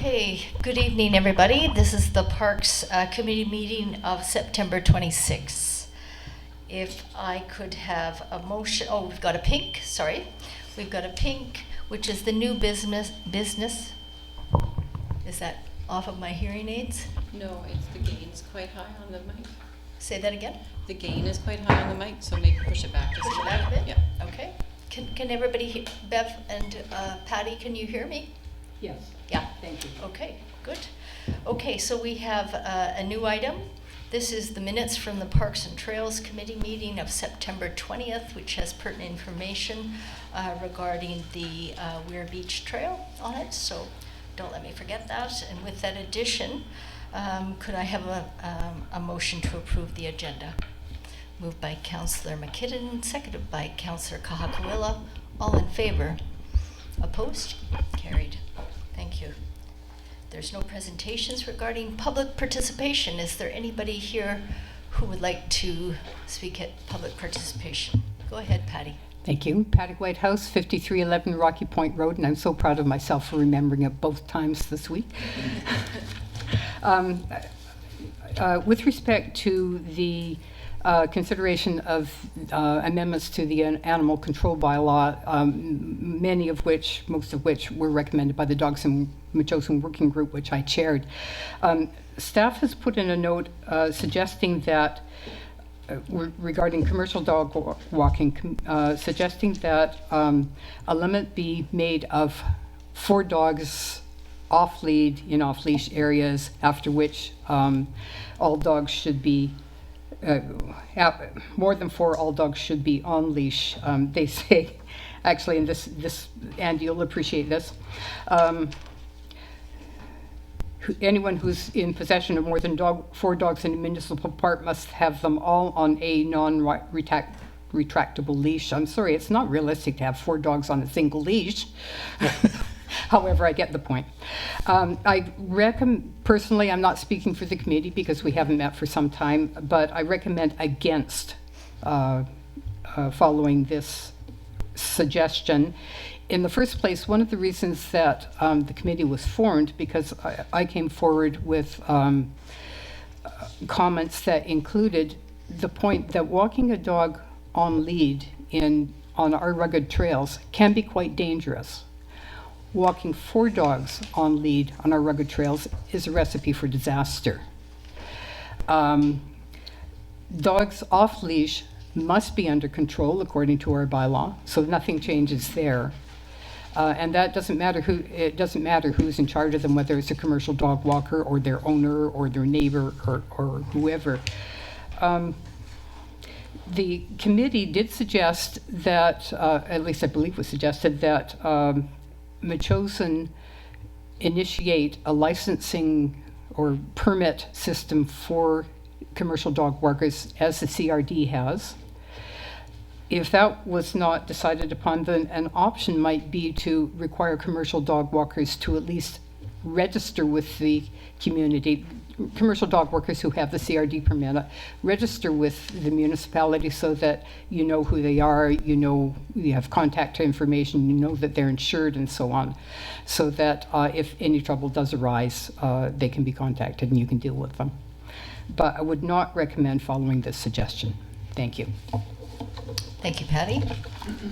Okay, good evening, everybody. This is the Parks Committee meeting of September 26th. If I could have a motion, we've got a pink, sorry. We've got a pink, which is the new business. Is that off of my hearing aids? No, it's the gain's quite high on the mic. Say that again? The gain is quite high on the mic, so maybe push it back just Push a it little back a bit? Yeah. Okay. Can everybody hear? Bev and Patty, can you hear me? Yes. Yeah. Thank you. Okay, good. Okay, so we have a new item. This is the minutes from the Parks and Trails Committee meeting of September 20th, which has pertinent information regarding the Weir Beach Trail on it, so don't let me forget that. And with that addition, could I have a motion to approve the agenda? Moved by Councillor McKinnon, seconded by Councillor Kahakawila. All in favor? Opposed? Carried. Thank you. There's no presentations regarding public participation. Is there anybody here who would like to speak at public participation? Go ahead, Patty. Thank you. Patty Whitehouse, 5311 Rocky Point Road, and I'm so proud of myself for remembering it both times this week. With respect to the consideration of amendments to the animal control bylaw, most of which were recommended by the Dogs and Metchosin Working Group, which I chaired. Staff has put in a note suggesting that, regarding commercial dog walking, suggesting that a limit be made of 4 dogs off lead in off leash areas, after which all dogs should be more than 4, all dogs should be on leash. They say, actually, and this, Andy, you'll appreciate this. Anyone who's in possession of more than 4 dogs in a municipal park must have them all on a non-retractable leash. I'm sorry, it's not realistic to have 4 dogs on a single leash. However, I get the point. I recommend, personally, I'm not speaking for the committee because we haven't met for some time, but I recommend against following this suggestion. In the first place, one of the reasons that the committee was formed, because I came forward with comments that included the point that walking a dog on lead on our rugged trails can be quite dangerous. Walking 4 dogs on lead on our rugged trails is a recipe for disaster. Dogs off leash must be under control according to our bylaw, so nothing changes there. And that doesn't matter it doesn't matter who's in charge of them, whether it's a commercial dog walker or their owner or their neighbor or whoever. The committee did suggest that, at least I believe was suggested, that Metchosin initiate a licensing or permit system for commercial dog walkers, as the CRD has. If that was not decided upon, then an option might be to require commercial dog walkers to at least register with the community. Commercial dog workers who have the CRD permit register with the municipality so that you know who they are, you have contact information, you know that they're insured and so on, so that if any trouble does arise, they can be contacted and you can deal with them. But I would not recommend following this suggestion. Thank you. Thank you, Patty.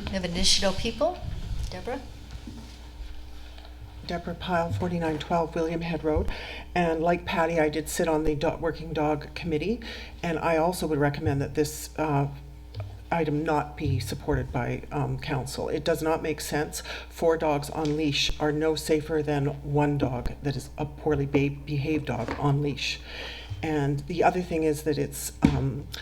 We have additional people. Deborah? Deborah Pyle, 4912 William Head Road. And like Patty, I did sit on the Working Dog Committee, and I also would recommend that this item not be supported by council. It does not make sense. 4 dogs on leash are no safer than 1 dog that is a poorly behaved dog on leash. And the other thing is that it's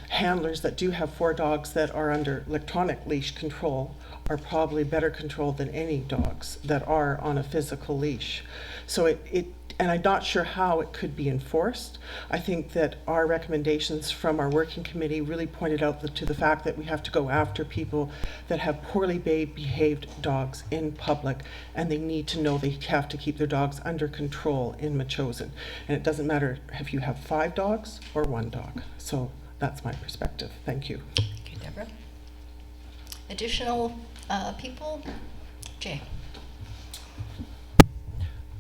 handlers that do have 4 dogs that are under electronic leash control are probably better controlled than any dogs that are on a physical leash. So and I'm not sure how it could be enforced. I think that our recommendations from our working committee really pointed out to the fact that we have to go after people that have poorly behaved dogs in public, and they need to know they have to keep their dogs under control in Metchosin. And it doesn't matter if you have 5 dogs or 1 dog. So that's my perspective. Thank you. Okay, Deborah. Additional people? Jay.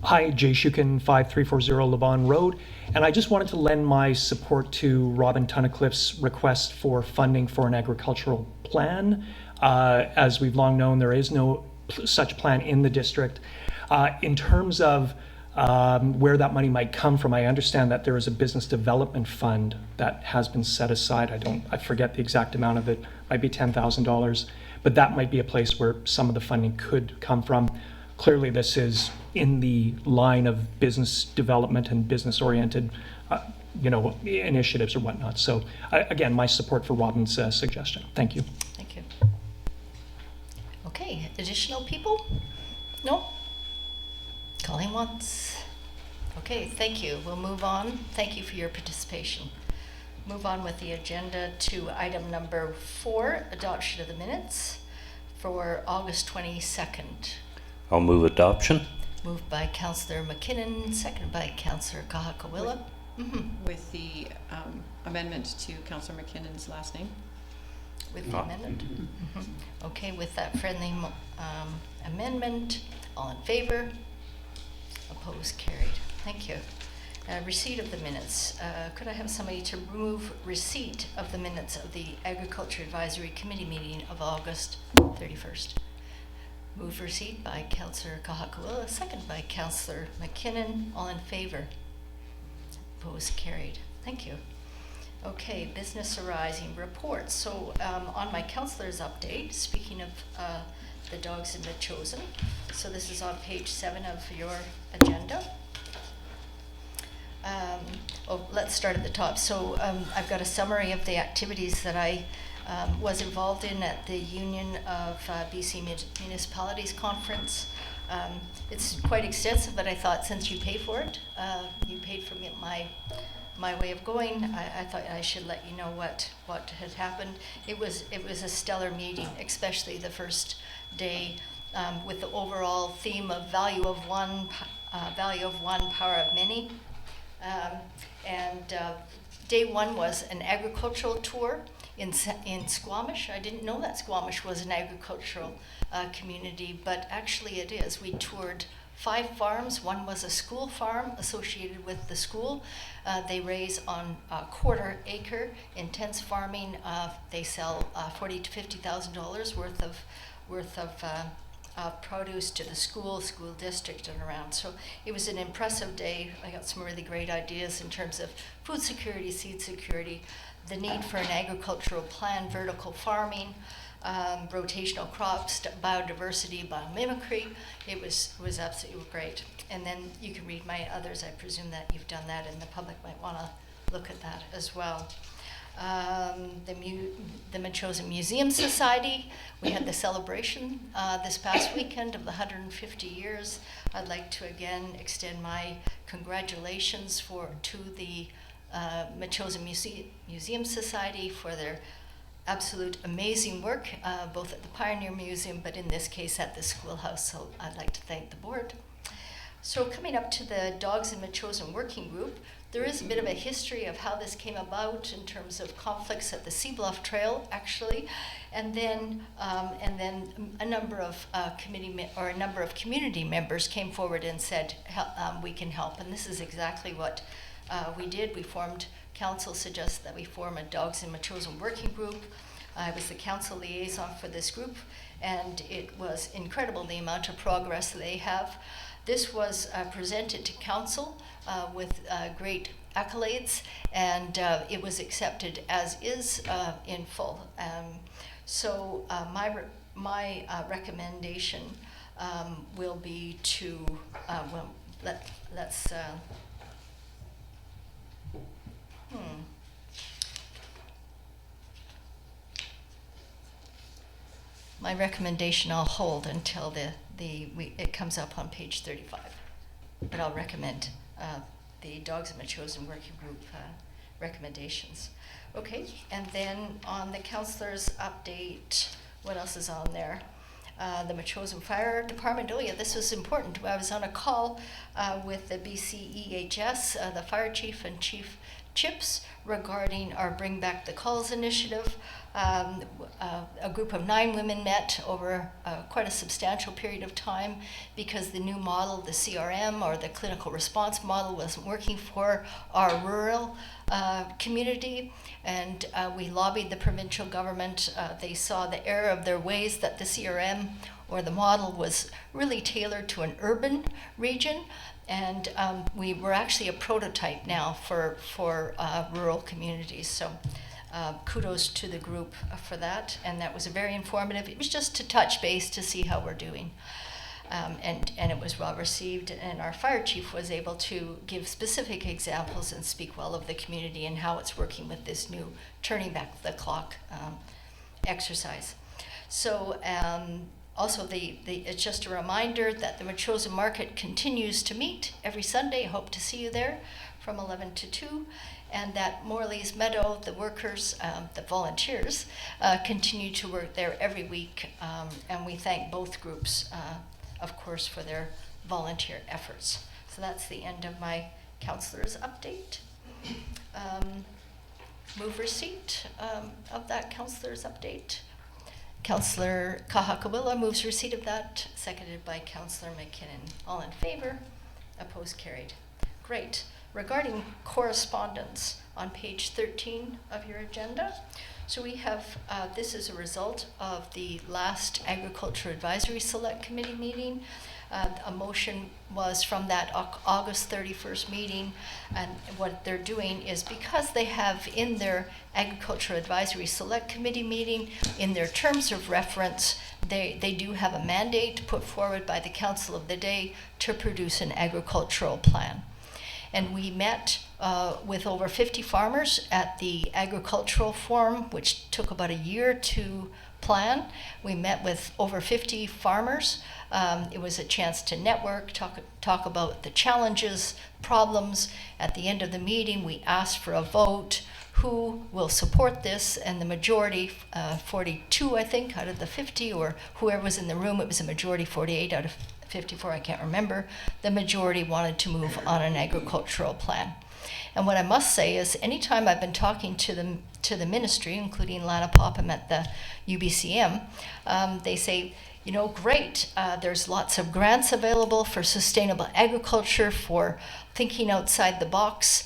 Hi, Jay Shukin, 5340 Levon Road, and I just wanted to lend my support to Robin Tunnicliffe's request for funding for an agricultural plan. As we've long known, there is no such plan in the district. In terms of where that money might come from, I understand that there is a business development fund that has been set aside. I forget the exact amount of it, might be $10,000, but that might be a place where some of the funding could come from. Clearly, this is in the line of business development and business-oriented, initiatives or whatnot. So, again, my support for Robin's suggestion. Thank you. Thank you. Okay, additional people? No? Calling once. Okay, thank you. We'll move on. Thank you for your participation. Move on with the agenda to item number 4, adoption of the minutes for August 22nd. I'll move adoption. Moved by Councillor McKinnon, seconded by Councillor Kahakawila. With the amendment to Councillor McKinnon's last name. With the amendment. Okay, with that friendly amendment, all in favor? Opposed, carried. Thank you. Receipt of the minutes. Could I have somebody to move receipt of the minutes of the Agriculture Advisory Committee meeting of August 31st? Move receipt by Councillor Kahakawila, second by Councillor McKinnon. All in favor? Opposed, carried. Thank you. Okay, business arising reports. So on my councillor's update, speaking of the dogs in Metchosin, so this is on page 7 of your agenda. Let's start at the top. So I've got a summary of the activities that I was involved in at the Union of BC Municipalities Conference. It's quite extensive, but I thought since you pay for it, you paid for me my way of going, I thought I should let you know what had happened. It was a stellar meeting, especially the first day, with the overall theme of value of one, power of many. Day 1 was an agricultural tour in Squamish. I didn't know that Squamish was an agricultural community, but actually it is. We toured 5 farms. One was a school farm associated with the school. They raise on a quarter acre intense farming. They sell $40,000 to $50,000 worth of produce to the school district and around. So it was an impressive day. I got some really great ideas in terms of food security, seed security, the need for an agricultural plan, vertical farming, rotational crops, biodiversity, biomimicry. It was absolutely great. And then you can read my others. I presume that you've done that and the public might want to look at that as well. The Metchosin Museum Society, we had the celebration this past weekend of the 150 years. I'd like to again extend my congratulations to the Metchosin Museum Society for their absolute amazing work, both at the Pioneer Museum, but in this case at the schoolhouse. So I'd like to thank the board. So coming up to the Dogs in Metchosin Working Group, there is a bit of a history of how this came about in terms of conflicts at the Sea Bluff Trail, actually, and then a number of community members came forward and said, we can help, and this is exactly what we did. Council suggested that we form a Dogs in Metchosin Working Group. I was the council liaison for this group, and it was incredible the amount of progress they have. This was presented to council with great accolades, and it was accepted as is in full. So my recommendation will be to let's. My recommendation I'll hold until it comes up on page 35, but I'll recommend the Dogs in Metchosin Working Group recommendations. Okay, and then on the councillors' update, what else is on there? The Metchosin Fire Department. Oh yeah, this was important. I was on a call with the BCEHS, the fire chief and Chief Chips, regarding our Bring Back the Calls initiative. A group of 9 women met over quite a substantial period of time because the new model, the CRM or the clinical response model, wasn't working for our rural community, and we lobbied the provincial government. They saw the error of their ways, that the CRM or the model was really tailored to an urban region, and we were actually a prototype now for rural communities. So kudos to the group for that, and that was very informative. It was just to touch base to see how we're doing. And it was well received, and our fire chief was able to give specific examples and speak well of the community and how it's working with this new turning back the clock exercise. So also it's just a reminder that the Metchosin Market continues to meet every Sunday. Hope to see you there from 11 to 2. And that Morley's Meadow, the workers, the volunteers, continue to work there every week. And we thank both groups, of course, for their volunteer efforts. So that's the end of my councillors' update. Move receipt of that councillors' update. Councillor Kahakawila moves receipt of that, seconded by Councillor McKinnon. All in favor? Opposed? Carried. Great. Regarding correspondence on page 13 of your agenda. So we have, this is a result of the last Agriculture Advisory Select Committee meeting. A motion was from that August 31st meeting, and what they're doing is, because they have in their Agriculture Advisory Select Committee meeting, in their terms of reference, they do have a mandate put forward by the Council of the Day to produce an agricultural plan. And we met with over 50 farmers at the agricultural forum, which took about a year to plan. We met with over 50 farmers. It was a chance to network, talk about the challenges, problems. At the end of the meeting, we asked for a vote. Who will support this? And the majority, 42, I think, out of the 50, or whoever was in the room, it was a majority, 48 out of 54, I can't remember. The majority wanted to move on an agricultural plan. And what I must say is, anytime I've been talking to the ministry, including Lana Popham at the UBCM, they say, you know, great, there's lots of grants available for sustainable agriculture, for thinking outside the box.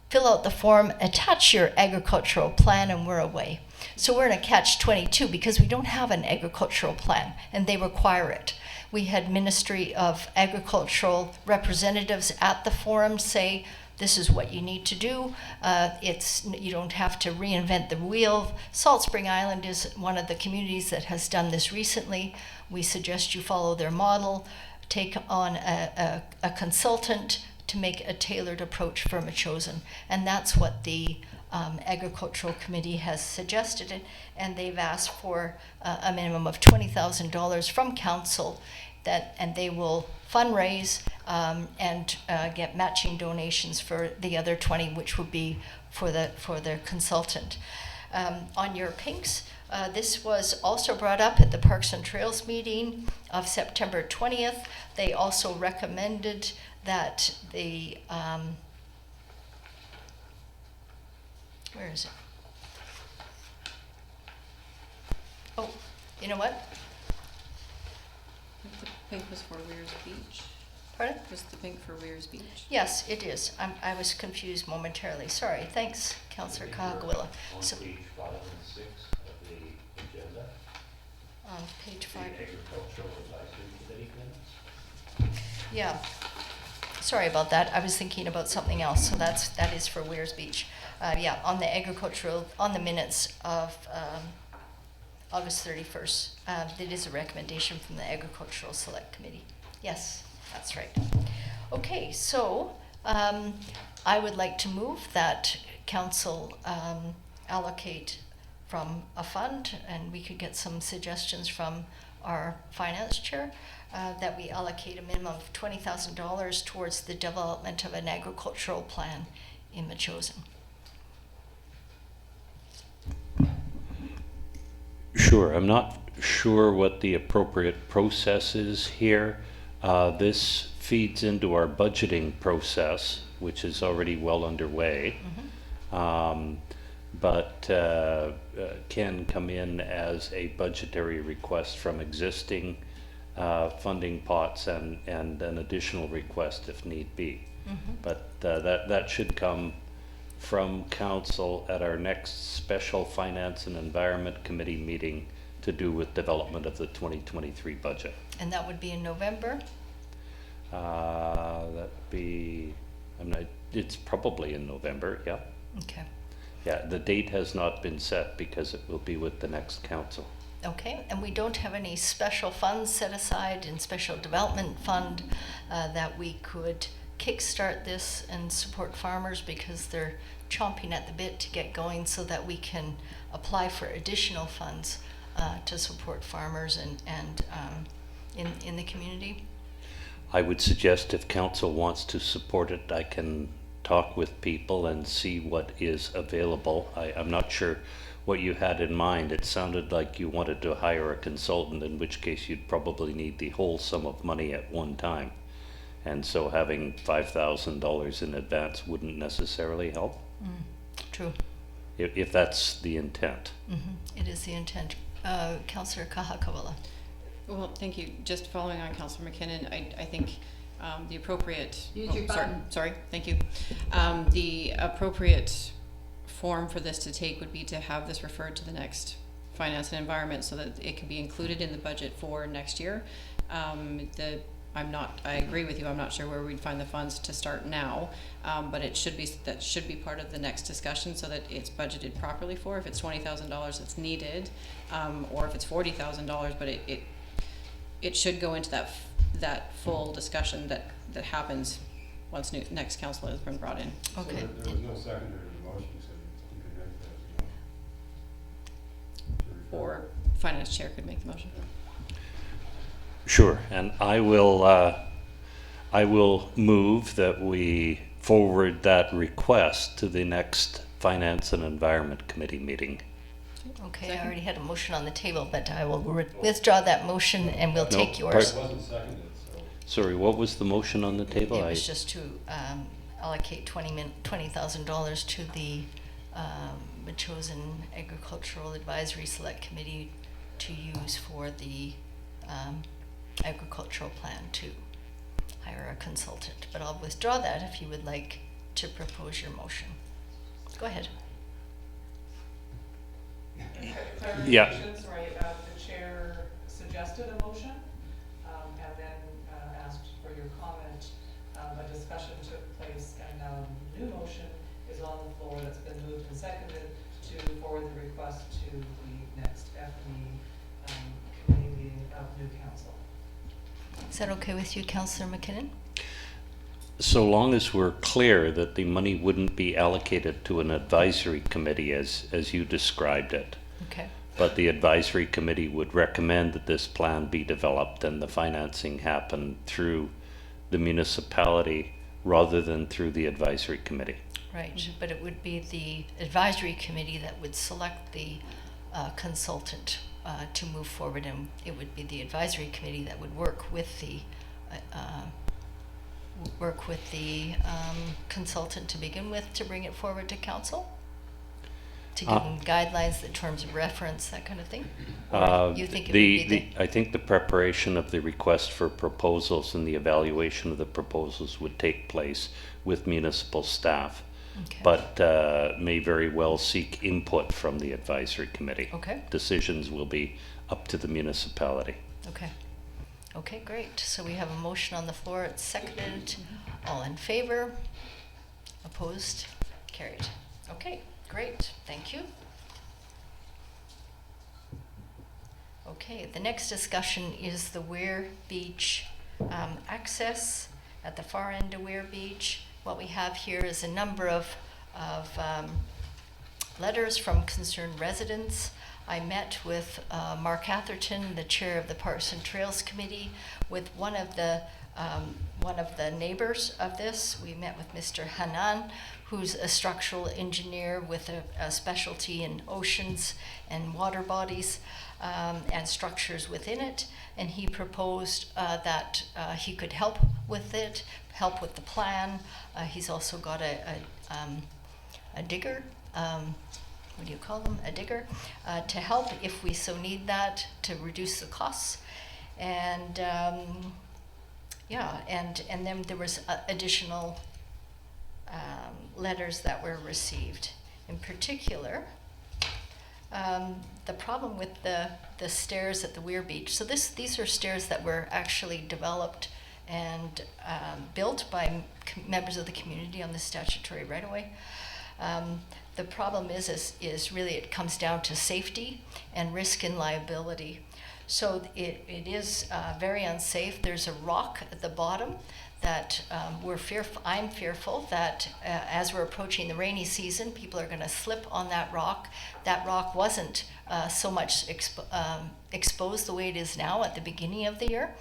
Fill out the form, attach your agricultural plan, and we're away. So we're in a catch-22 because we don't have an agricultural plan, and they require it. We had Ministry of Agricultural representatives at the forum say, this is what you need to do. You don't have to reinvent the wheel. Salt Spring Island is one of the communities that has done this recently. We suggest you follow their model, take on a consultant to make a tailored approach for Metchosin. And that's what the Agricultural Committee has suggested, and they've asked for a minimum of $20,000 from Council, and they will fundraise and get matching donations for the other 20, which would be for the consultant. On your pinks, this was also brought up at the Parks and Trails meeting of September 20th. They also recommended that the where is it? Oh, you know what? The pink was for Weir's Beach. Pardon? Was the pink for Weir's Beach? Yes, it is. I was confused momentarily. Sorry. Thanks, Councillor Kahagwila. So, On page 5 and 6 of the agenda, on page 5. the Agricultural Advisory Committee minutes. Yeah. Sorry about that. I was thinking about something else. So that is for Weir's Beach. Yeah, on the agricultural, on the minutes of August 31st. It is a recommendation from the Agricultural Select Committee. Yes, that's right. Okay, so I would like to move that Council allocate from a fund, and we could get some suggestions from our finance chair, that we allocate a minimum of $20,000 towards the development of an agricultural plan in Metchosin. Sure, I'm not sure what the appropriate process is here. This feeds into our budgeting process, which is already well underway. but can come in as a budgetary request from existing funding pots and an additional request if need be. But that should come from council at our next special Finance and Environment Committee meeting to do with development of the 2023 budget. And that would be in November? That'd be, it's probably in November, yeah. Okay. Yeah, the date has not been set because it will be with the next council. Okay, and we don't have any special funds set aside in special development fund that we could kickstart this and support farmers because they're chomping at the bit to get going so that we can apply for additional funds to support farmers and in the community. I would suggest if council wants to support it, I can talk with people and see what is available. I'm not sure what you had in mind. It sounded like you wanted to hire a consultant, in which case you'd probably need the whole sum of money at one time. And so having $5,000 in advance wouldn't necessarily help. True. If that's the intent. It is the intent. Councillor Kahakawala. Well, thank you. Just following on Councillor McKinnon, I think the appropriate... Use your button. Sorry, thank you. The appropriate form for this to take would be to have this referred to the next Finance and Environment so that it can be included in the budget for next year. I agree with you, I'm not sure where we'd find the funds to start now, but that should be part of the next discussion so that it's budgeted properly for. If it's $20,000 that's needed, or if it's $40,000, but it should go into that full discussion that happens once next council has been brought in. Okay. So there was no secondary to the motion, so you could make that, you know. Or finance chair could make the motion. Sure, and I will move that we forward that request to the next Finance and Environment Committee meeting. Okay, Second. I already had a motion on the table, but I will withdraw that motion and we'll take No, yours. It wasn't seconded, so. Sorry, what was the motion on the table? It was just to allocate $20,000 to the Metchosin Agricultural Advisory Select Committee to use for the agricultural plan to hire a consultant. But I'll withdraw that if you would like to propose your motion. Go ahead. Yeah. Clarification, sorry, the chair suggested a motion, and then asked for your comment. A discussion took place, and now a new motion is on the floor that's been moved and seconded to forward the request to the next FME committee meeting of new council. Is that okay with you, Councillor McKinnon? So long as we're clear that the money wouldn't be allocated to an advisory committee as you described it, Okay. but the advisory committee would recommend that this plan be developed and the financing happen through the municipality rather than through the advisory committee. Right, but it would be the advisory committee that would select the consultant to move forward, and it would be the advisory committee that would work with the consultant to begin with to bring it forward to council? To give them guidelines, the terms of reference, that kind of thing? Or you think it would be I think the preparation of the request for proposals and the evaluation of the proposals would take place with municipal staff, Okay. but may very well seek input from the advisory committee. Okay. Decisions will be up to the municipality. Okay. Okay, great. So we have a motion on the floor. It's seconded. All in favor? Opposed? Carried. Okay, great. Thank you. Okay, the next discussion is the Weir Beach access at the far end of Weir Beach. What we have here is a number of letters from concerned residents. I met with Mark Atherton, the chair of the Parks and Trails Committee, with one of the neighbors of this. We met with Mr. Hannam, who's a structural engineer with a specialty in oceans and water bodies and structures within it. And he proposed that he could help with it, help with the plan. He's also got a digger what do you call them, a digger, to help if we so need that, to reduce the costs. And yeah, and then there was additional letters that were received. In particular, the problem with the stairs at the Weir Beach. So these are stairs that were actually developed and built by members of the community on the statutory right-of-way. The problem is really it comes down to safety and risk and liability. So it is very unsafe. There's a rock at the bottom that I'm fearful that as we're approaching the rainy season, people are going to slip on that rock. That rock wasn't so much exposed the way it is now at the beginning of the year,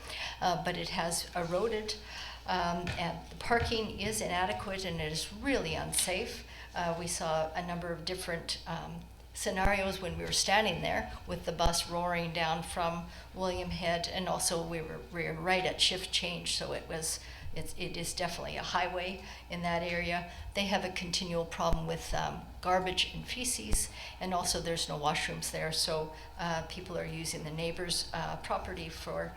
but it has eroded, and the parking is inadequate and it is really unsafe. We saw a number of different scenarios when we were standing there with the bus roaring down from William Head, and also we were right at shift change, so it is definitely a highway in that area. They have a continual problem with garbage and feces, and also there's no washrooms there, so people are using the neighbor's property for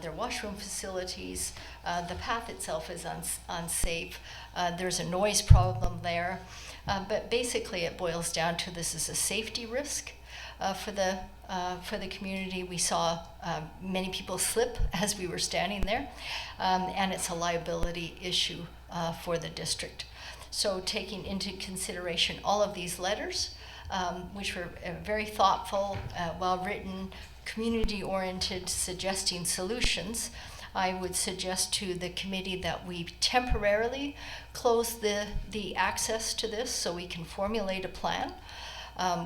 their washroom facilities. The path itself is unsafe. There's a noise problem there. But basically it boils down to this is a safety risk for the community. We saw many people slip as we were standing there, and it's a liability issue for the district. So taking into consideration all of these letters, which were very thoughtful, well-written, community-oriented, suggesting solutions, I would suggest to the committee that we temporarily close the access to this so we can formulate a plan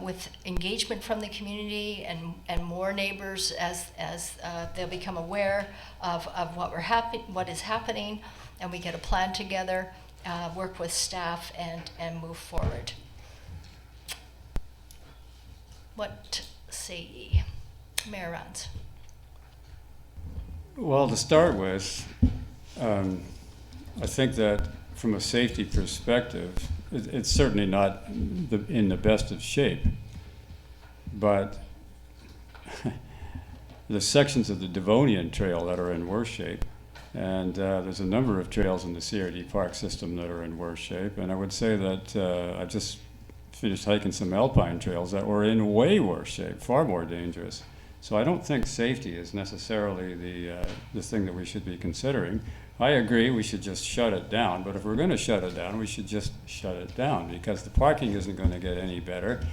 with engagement from the community and more neighbors as they'll become aware of what is happening, and we get a plan together, work with staff and move forward. What say ye? Mayor Rounds. Well, to start with, I think that from a safety perspective, it's certainly not in the best of shape, but the sections of the Devonian Trail that are in worse shape, and there's a number of trails in the CRD Park system that are in worse shape, and I would say that I just finished hiking some alpine trails that were in way worse shape, far more dangerous. So I don't think safety is necessarily the thing that we should be considering. I agree we should just shut it down, but if we're going to shut it down, we should just shut it down because the parking isn't going to get any better.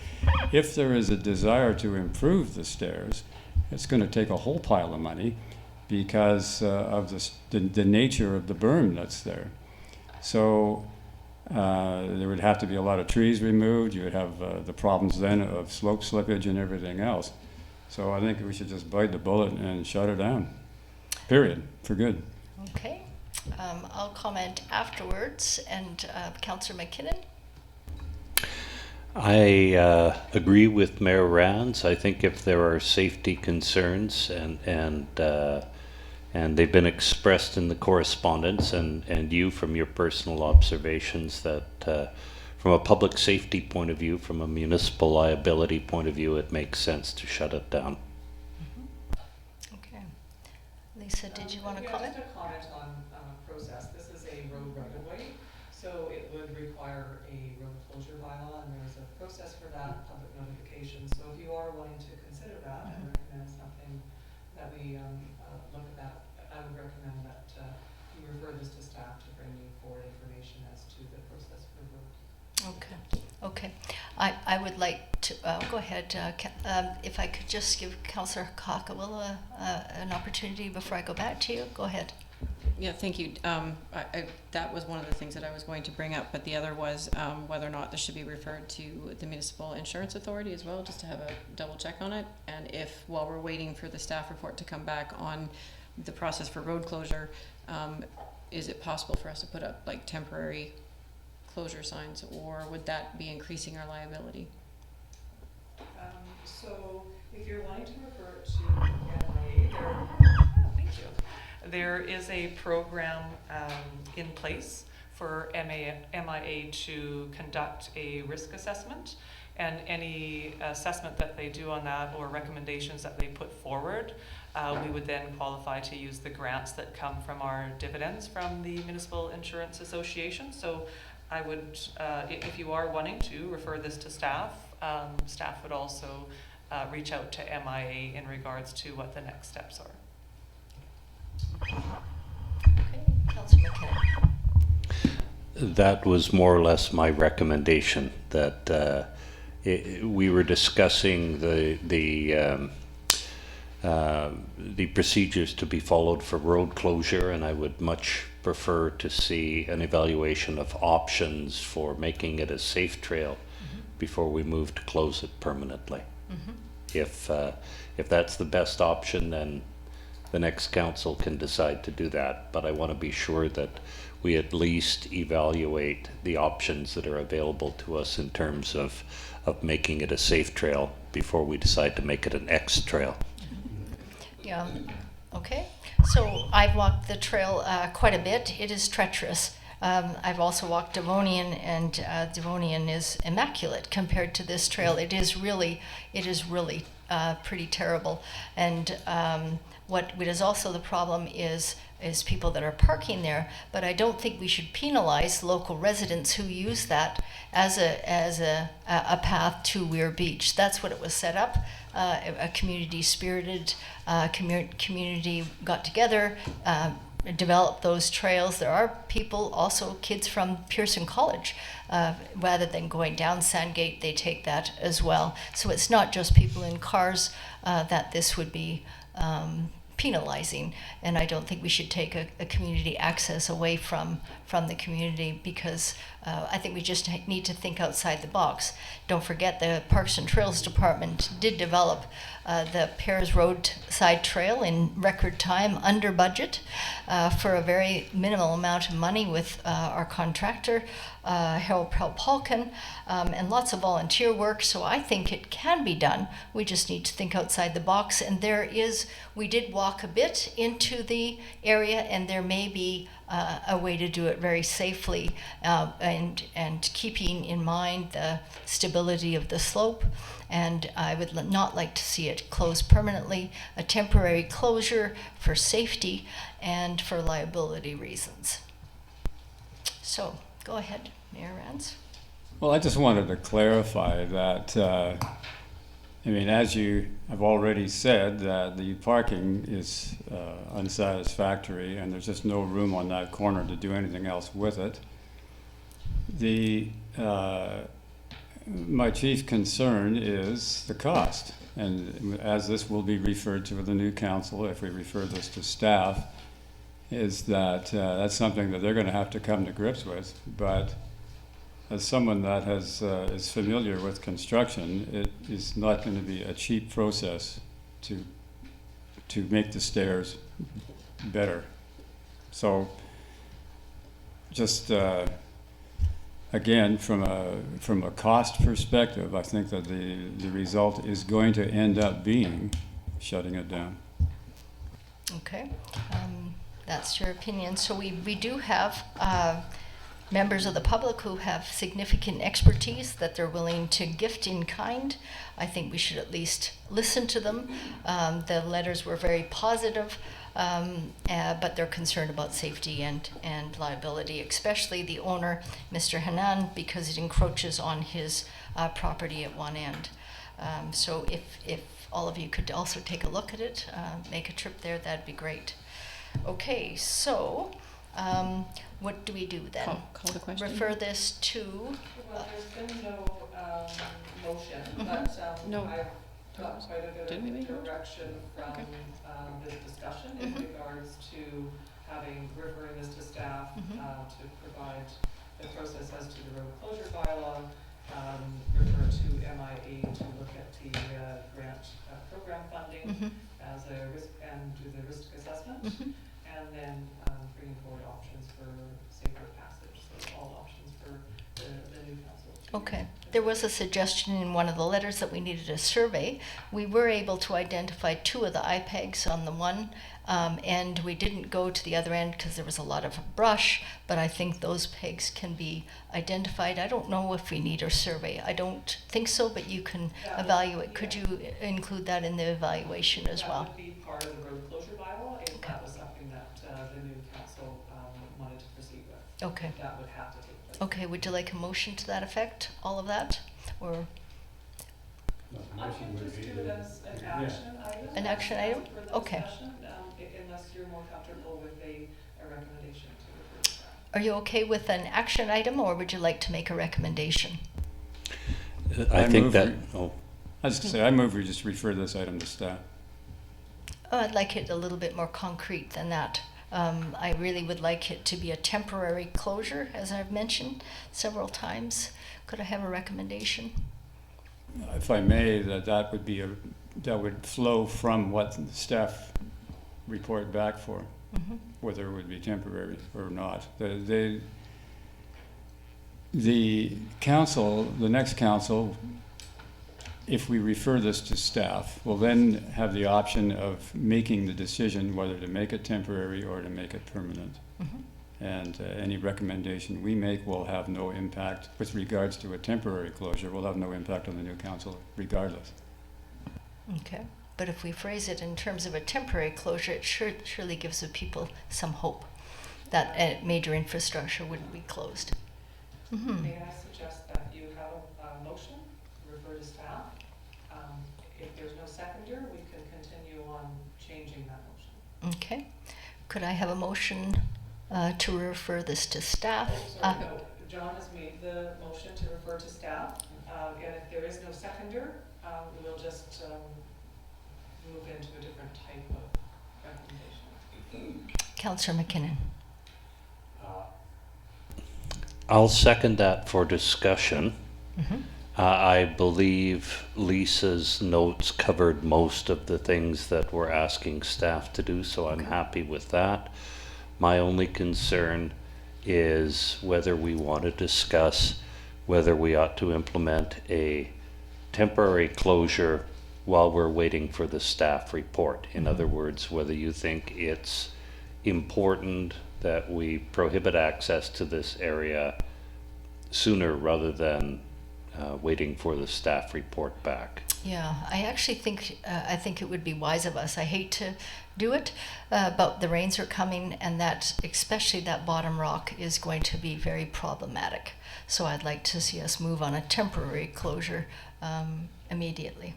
If there is a desire to improve the stairs, it's going to take a whole pile of money because of the nature of the berm that's there. So there would have to be a lot of trees removed. You would have the problems then of slope slippage and everything else. So I think we should just bite the bullet and shut it down, period, for good. Okay, I'll comment afterwards, and Councillor McKinnon? I agree with Mayor Rands. I think if there are safety concerns and they've been expressed in the correspondence and you from your personal observations that from a public safety point of view, from a municipal liability point of view, it makes sense to shut it down. Mm-hmm. Okay. Lisa, did you want to comment? Just a comment on process. This is a road right-of-way, so it would require a road closure bylaw, and there's a process for that, public notification. So if you are wanting to consider that and recommend something that we look at that, I would recommend that you refer this to staff to bring you forward information as to the process for road. Okay. I would like to go ahead. If I could just give Councillor Cockawilla an opportunity before I go back to you. Go ahead. Yeah, thank you. That was one of the things that I was going to bring up, but the other was whether or not this should be referred to the Municipal Insurance Authority as well, just to have a double check on it. And if, while we're waiting for the staff report to come back on the process for road closure, is it possible for us to put up like temporary closure signs, or would that be increasing our liability? So if you're wanting to refer it to MIA, thank you. There is a program in place for MIA to conduct a risk assessment And any assessment that they do on that or recommendations that they put forward, we would then qualify to use the grants that come from our dividends from the Municipal Insurance Association. So I would, if you are wanting to refer this to staff, staff would also reach out to MIA in regards to what the next steps are. Okay, Councillor McKinnon. That was more or less my recommendation, that we were discussing the procedures to be followed for road closure, and I would much prefer to see an evaluation of options for making it a safe trail before we move to close it permanently. If that's the best option, then the next council can decide to do that. But I want to be sure that we at least evaluate the options that are available to us in terms of making it a safe trail before we decide to make it an X trail. Yeah, okay. So I've walked the trail quite a bit. It is treacherous. I've also walked Devonian, and Devonian is immaculate compared to this trail. It is really pretty terrible. And what is also the problem is people that are parking there, but I don't think we should penalize local residents who use that as a path to Weir Beach. That's what it was set up. A community-spirited community got together, developed those trails. There are people, also kids from Pearson College, rather than going down Sandgate, they take that as well. So it's not just people in cars that this would be penalizing, and I don't think we should take a community access away from the community, because I think we just need to think outside the box. Don't forget the Parks and Trails Department did develop the Pears Roadside Trail in record time, under budget, for a very minimal amount of money with our contractor, Harold Palkin, and lots of volunteer work. So I think it can be done. We just need to think outside the box. And we did walk a bit into the area, and there may be a way to do it very safely, and keeping in mind the stability of the slope. And I would not like to see it closed permanently, a temporary closure for safety and for liability reasons. So go ahead, Mayor Rance. Well, I just wanted to clarify that, as you have already said, that the parking is unsatisfactory and there's just no room on that corner to do anything else with it. My chief concern is the cost. And as this will be referred to with the new council, if we refer this to staff, is that that's something that they're going to have to come to grips with. But as someone that is familiar with construction, it is not going to be a cheap process to make the stairs better. So just again, from a cost perspective, I think that the result is going to end up being shutting it down. Okay, that's your opinion. So we do have members of the public who have significant expertise that they're willing to gift in kind. I think we should at least listen to them. The letters were very positive, but they're concerned about safety and liability, especially the owner, Mr. Hannam, because it encroaches on his property at one end. So if all of you could also take a look at it, make a trip there, that'd be great. Okay, so what do we do then? Call the question. Refer this to... Well, there's been no motion, but No. I've got quite a bit Didn't we make a of motion? direction from this discussion in regards to referring this to staff to provide the process as to the road closure bylaw, refer to MIA to look at the grant program funding as a risk and do the risk assessment, and then bringing forward options for safer passage. So all options for the new council. Okay. There was a suggestion in one of the letters that we needed a survey. We were able to identify 2 of the IPEGs on the one, and we didn't go to the other end because there was a lot of brush, but I think those pegs can be identified. I don't know if we need a survey. I don't think so, but you can evaluate. Could you include that in the evaluation as well? That would be part of the road closure bylaw if that was something that the new council wanted to proceed with. Okay. That would have to take place. Okay, would you like a motion to that effect, all of that? Or I can just do it as an action item. An action item? For the Okay. discussion, unless you're more comfortable with a recommendation to refer to that. are you okay with an action item, or would you like to make a recommendation? I I think move that, we- oh, I was going to say, I move we just refer this item to staff. Oh, I'd like it a little bit more concrete than that. I really would like it to be a temporary closure, as I've mentioned several times. Could I have a recommendation? If I may, that would flow from what the staff report back for, Mhm. whether it would be temporary or not. The council, the next council, if we refer this to staff, will then have the option of making the decision whether to make it temporary or to make it permanent. Mhm. And any recommendation we make will have no impact, with regards to a temporary closure, will have no impact on the new council regardless. Okay, but if we phrase it in terms of a temporary closure, it surely gives the people some hope that major infrastructure wouldn't be closed. Mhm. May I suggest that you have a motion, refer to staff? If there's no seconder, we can continue on changing that motion. Okay, could I have a motion to refer this to staff? Sorry, no, John has made the motion to refer to staff, and if there is no seconder, we'll just move into a different type of recommendation. Councillor McKinnon. I'll second that for discussion. Mhm. I believe Lisa's notes covered most of the things that we're asking staff to do, so I'm happy with that. My only concern is whether we want to discuss whether we ought to implement a temporary closure while we're waiting for the staff report. In other words, whether you think it's important that we prohibit access to this area sooner rather than waiting for the staff report back. Yeah, I actually think I think it would be wise of us. I hate to do it, but the rains are coming, and that, especially that bottom rock, is going to be very problematic. So I'd like to see us move on a temporary closure immediately.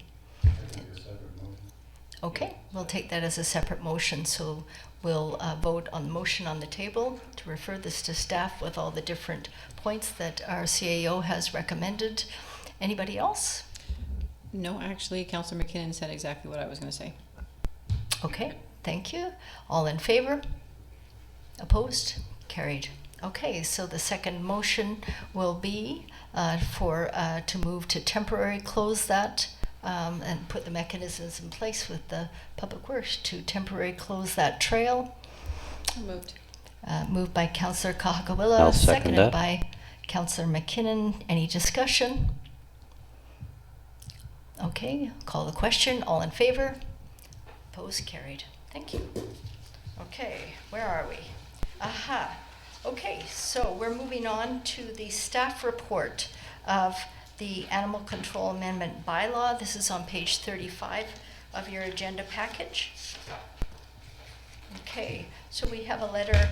Okay, we'll take that as a separate motion. So we'll vote on the motion on the table to refer this to staff with all the different points that our CAO has recommended. Anybody else? No, actually, Councillor McKinnon said exactly what I was going to say. Okay, thank you. All in favor? Opposed? Carried. Okay, so the second motion will be to move to temporary close that and put the mechanisms in place with the Public Works to temporary close that trail. Moved. Moved by Councillor I'll Kahakawila, second seconded that. by Councillor McKinnon. Any discussion? Okay, call the question. All in favor? Opposed? Carried. Thank you. Okay, where are we? Aha. Okay, so we're moving on to the staff report of the Animal Control Amendment Bylaw. This is on page 35 of your agenda package. Okay, so we have a letter,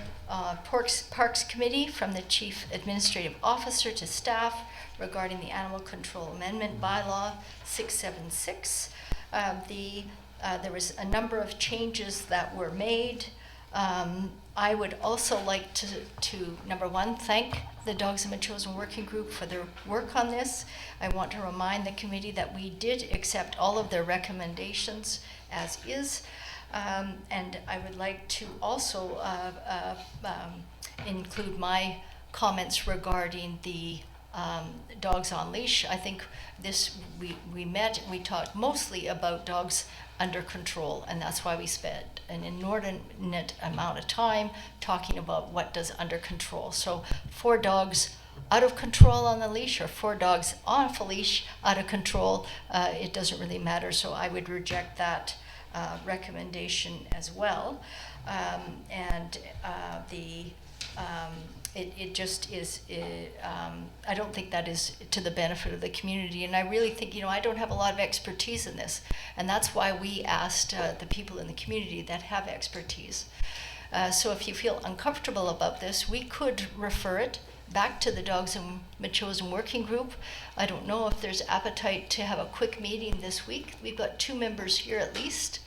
Parks Committee from the Chief Administrative Officer to staff regarding the Animal Control Amendment Bylaw 676. There was a number of changes that were made. I would also like to number one, thank the Dogs and Metchosin Working Group for their work on this. I want to remind the committee that we did accept all of their recommendations as is. And I would like to also include my comments regarding the dogs on leash. I think we met, we talked mostly about dogs under control, and that's why we spent an inordinate amount of time talking about what does under control. So for dogs out of control on the leash or 4 dogs off a leash out of control, it doesn't really matter. So I would reject that recommendation as well. It just is, I don't think that is to the benefit of the community. And I really think, I don't have a lot of expertise in this. And that's why we asked the people in the community that have expertise. So if you feel uncomfortable about this, we could refer it back to the Dogs in Metchosin Working Group. I don't know if there's appetite to have a quick meeting this week. We've got 2 members here at least.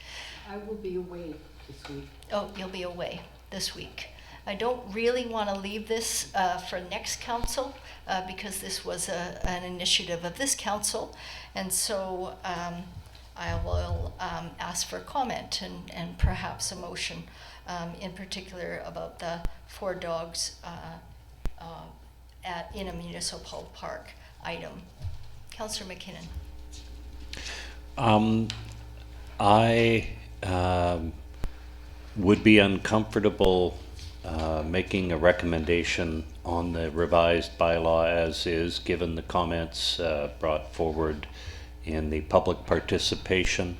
I will be away this week. Oh, you'll be away this week. I don't really want to leave this for next council because this was an initiative of this council. And so I will ask for comment and perhaps a motion in particular about the 4 dogs in a municipal park item. Councillor McKinnon. I would be uncomfortable making a recommendation on the revised bylaw as is, given the comments brought forward in the public participation.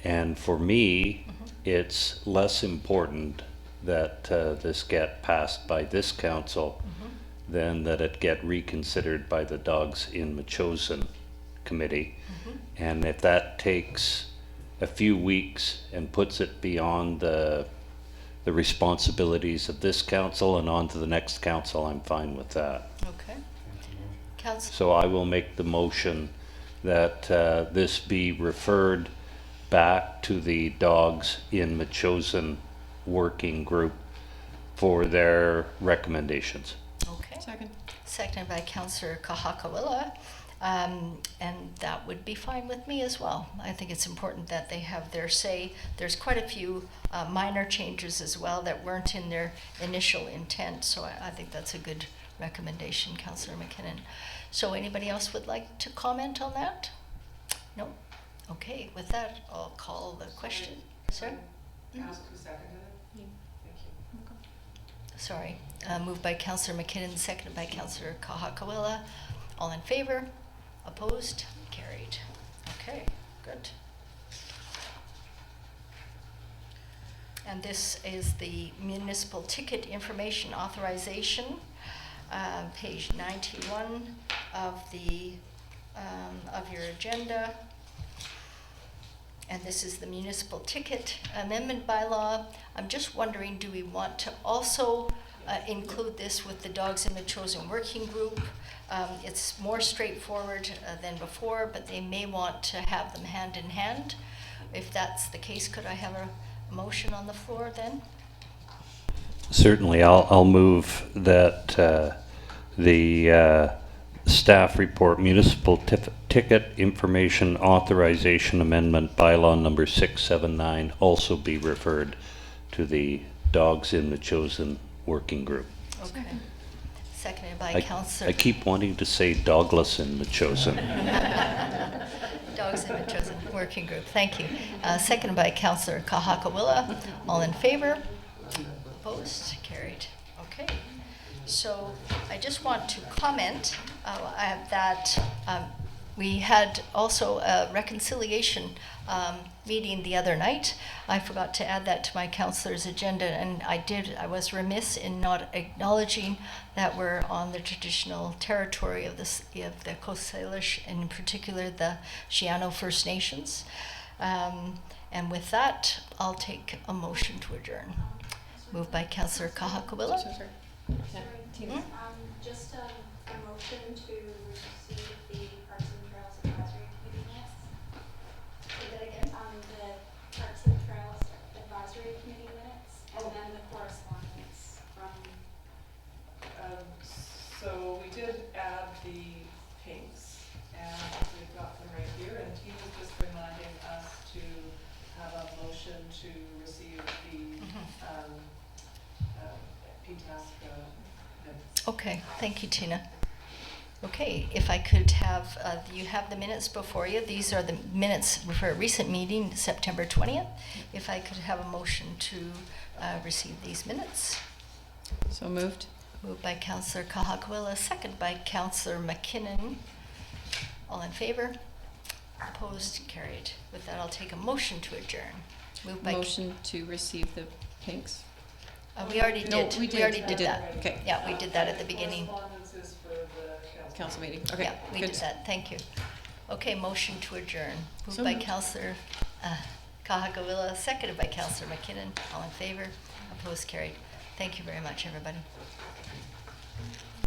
And for me, it's less important that this get passed by this council than that it get reconsidered by the Dogs in Metchosin committee. And if that takes a few weeks and puts it beyond the responsibilities of this council and on to the next council, I'm fine with that. Okay. Council. So I will make the motion that this be referred back to the Dogs in Metchosin Working Group for their recommendations. Okay. Second. Seconded by Councillor Kahakawila. And that would be fine with me as well. I think it's important that they have their say. There's quite a few minor changes as well that weren't in their initial intent, so I think that's a good recommendation, Councillor McKinnon. So anybody else would like to comment on that? No? Okay, with that, I'll call the question. Sir? Ask who seconded it? Thank you. Sorry. Moved by Councillor McKinnon, seconded by Councillor Kahakawila. All in favor? Opposed? Carried. Okay, good. And this is the municipal ticket information authorization, page 91 of your agenda. And this is the municipal ticket amendment bylaw. I'm just wondering, do we want to also include this with the Dogs in Metchosin Working Group? It's more straightforward than before, but they may want to have them hand in hand. If that's the case, could I have a motion on the floor then? Certainly, I'll move that the staff report municipal ticket information authorization amendment bylaw number 679 also be referred to the Dogs in Metchosin Working Group. Okay. Seconded by Councillor. I keep wanting to say Douglas in Metchosin. Dogs in Metchosin Working Group. Thank you. Seconded by Councillor Kahakawila. All in favor? Opposed? Carried. Okay. So I just want to comment that we had also a reconciliation meeting the other night. I forgot to add that to my councillor's agenda, and I was remiss in not acknowledging that we're on the traditional territory of the Coast Salish, and in particular the Shiano First Nations. And with that, I'll take a motion to adjourn. Moved by Councillor Kahakawila. Just a motion to receive the Parks and Trails Advisory Committee minutes. Say that again? The Parks and Trails Advisory Committee minutes, and then the correspondence from. So we did add the pinks, and we've got them right here, and Tina's just reminding us to have a motion to receive the PTASC minutes. Okay, thank you, Tina. Okay, if I could have, you have the minutes before you. These are the minutes for a recent meeting, September 20th. If I could have a motion to receive these minutes. So moved. Moved by Councillor Kahakuala, second by Councillor McKinnon. All in favor? Opposed? Carried. With that, I'll take a motion to adjourn. Moved by. Motion to receive the pinks. We already No, did. we We already did. did We did. that. Okay. Yeah, we did that at the beginning. Correspondence is for the Council meeting, okay, Yeah, we good. did that. Thank you. Okay, motion to adjourn. Moved So by moved. Councillor Kahakawila, seconded by Councillor McKinnon. All in favor? Opposed? Carried. Thank you very much, everybody.